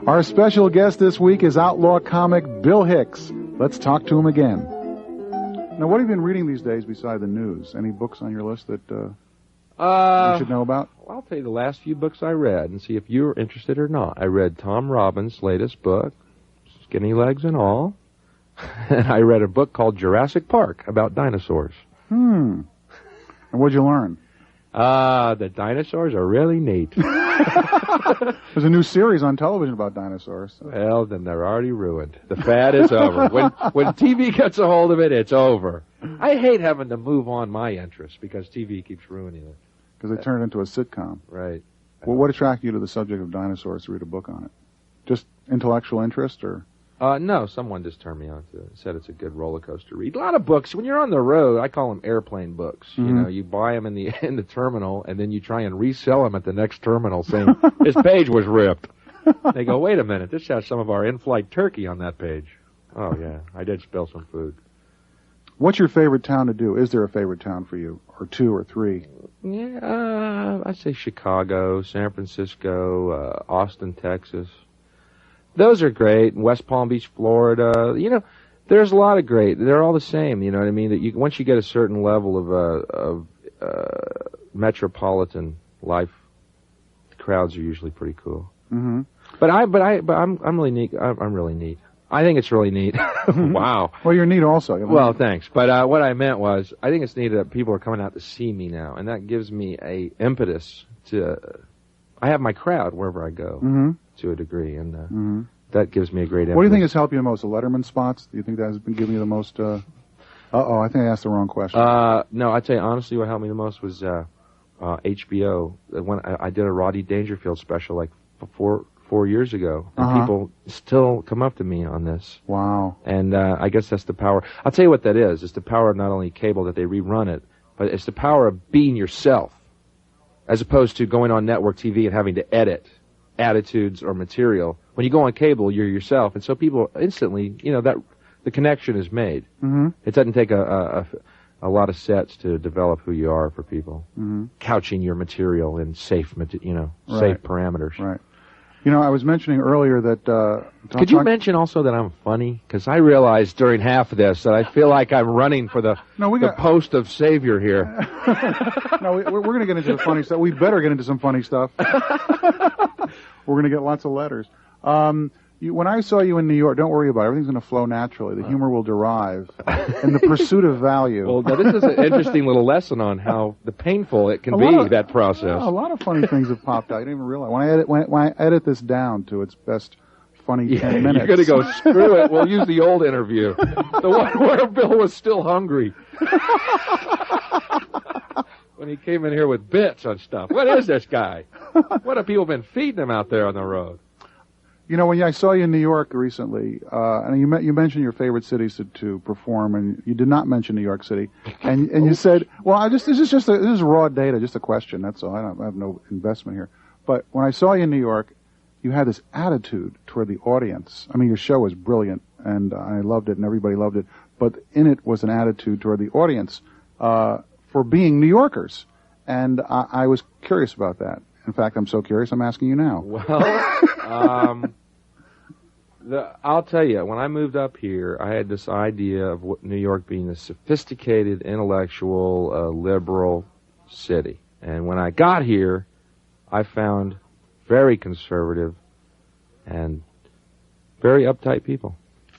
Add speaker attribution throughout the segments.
Speaker 1: Our special guest this week is outlaw comic Bill Hicks. Let's talk to him again. Now, what have you been reading these days beside the news? Any books on your list that we should know about?
Speaker 2: Well, I'll tell you the last few books I read and see if you're interested or not. I read Tom Robbins' latest book, Skinny Legs and All. And I read a book called Jurassic Park about dinosaurs.
Speaker 1: And what'd you learn?
Speaker 2: The dinosaurs are really neat.
Speaker 1: There's a new series on television about dinosaurs. So.
Speaker 2: Well, then they're already ruined. The fad is over. When TV gets a hold of it, it's over. I hate having to move on my interest because TV keeps ruining it.
Speaker 1: Because they turn it into a sitcom.
Speaker 2: Right.
Speaker 1: Well, what attracted you to the subject of dinosaurs to read a book on it? Just intellectual interest, or?
Speaker 2: No, someone just turned me on to it. Said it's a good roller coaster read. A lot of books, when you're on the road, I call them airplane books. Mm-hmm. You know, you buy them in the terminal, and then you try and resell them at the next terminal saying, this page was ripped. They go, wait a minute, this has some of our in-flight turkey on that page. Oh, yeah, I did spill some food.
Speaker 1: What's your favorite town to do? Is there a favorite town for you? Or two or three?
Speaker 2: Yeah, I'd say Chicago, San Francisco, Austin, Texas. Those are great. West Palm Beach, Florida. You know, there's a lot of great. They're all the same. You know what I mean? That once you get a certain level of metropolitan life, the crowds are usually pretty cool.
Speaker 1: Mm-hmm.
Speaker 2: But I'm really neat. I'm really neat. I think it's really neat. Wow.
Speaker 1: Well, you're neat also.
Speaker 2: Well, thanks. But what I meant was, I think it's neat that people are coming out to see me now, and that gives me a impetus to. I have my crowd wherever I go. Mm-hmm. To a degree, and that gives me a great impetus.
Speaker 1: What do you think has helped you the most? The Letterman spots? Do you think that has been giving you the most? I think I asked the wrong question.
Speaker 2: No, I'd say honestly, what helped me the most was HBO. When I did a Rodney Dangerfield special like 4 years ago, and people still come up to me on this.
Speaker 1: Wow!
Speaker 2: And I guess that's the power. I'll tell you what that is. It's the power of not only cable that they rerun it, but it's the power of being yourself, as opposed to going on network TV and having to edit attitudes or material. When you go on cable, you're yourself, and so people instantly, you know, that the connection is made. Mm-hmm. It doesn't take a lot of sets to develop who you are for people. Mm-hmm. Couching your material in safe parameters.
Speaker 1: Right. You know, I was mentioning earlier that.
Speaker 2: Could you mention also that I'm funny? Because I realized during half of this that I feel like I'm running for the post of savior here.
Speaker 1: No, we're going to get into the funny stuff. We better get into some funny stuff. We're going to get lots of letters. When I saw you in New York, don't worry about it. Everything's going to flow naturally. The humor will derive in the pursuit of value.
Speaker 2: Well, now this is an interesting little lesson on how painful it can be, that process.
Speaker 1: Yeah, a lot of funny things have popped out. You didn't even realize. When I edit this down to its best funny 10 minutes.
Speaker 2: You're going to go, screw it. We'll use the old interview. The one where Bill was still hungry. When he came in here with bits on stuff. What is this guy? What have people been feeding him out there on the road?
Speaker 1: You know, when I saw you in New York recently, and you mentioned your favorite cities to perform, and you did not mention New York City, and you said, "Well, this is raw data, just a question. That's all. I have no investment here." But when I saw you in New York, you had this attitude toward the audience. I mean, your show was brilliant, and I loved it, and everybody loved it. But in it was an attitude toward the audience for being New Yorkers, and I was curious about that. In fact, I'm so curious, I'm asking you now.
Speaker 2: Well, I'll tell you, when I moved up here, I had this idea of New York being a sophisticated, intellectual, liberal city. And when I got here, I found very conservative and very uptight people.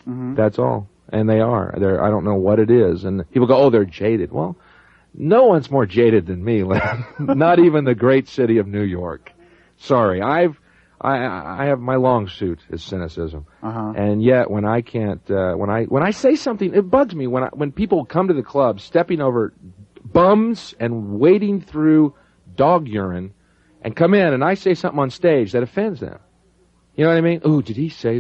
Speaker 2: Mm-hmm. That's all. And they are. I don't know what it is. And people go, oh, they're jaded. Well, no one's more jaded than me, Len. Not even the great city of New York. Sorry, I have my long suit is cynicism, and yet when I can't, when I say something, it bugs me when people come to the club stepping over bums and wading through dog urine, and come in and I say something on stage that offends them. You know what I mean? Ooh, did he say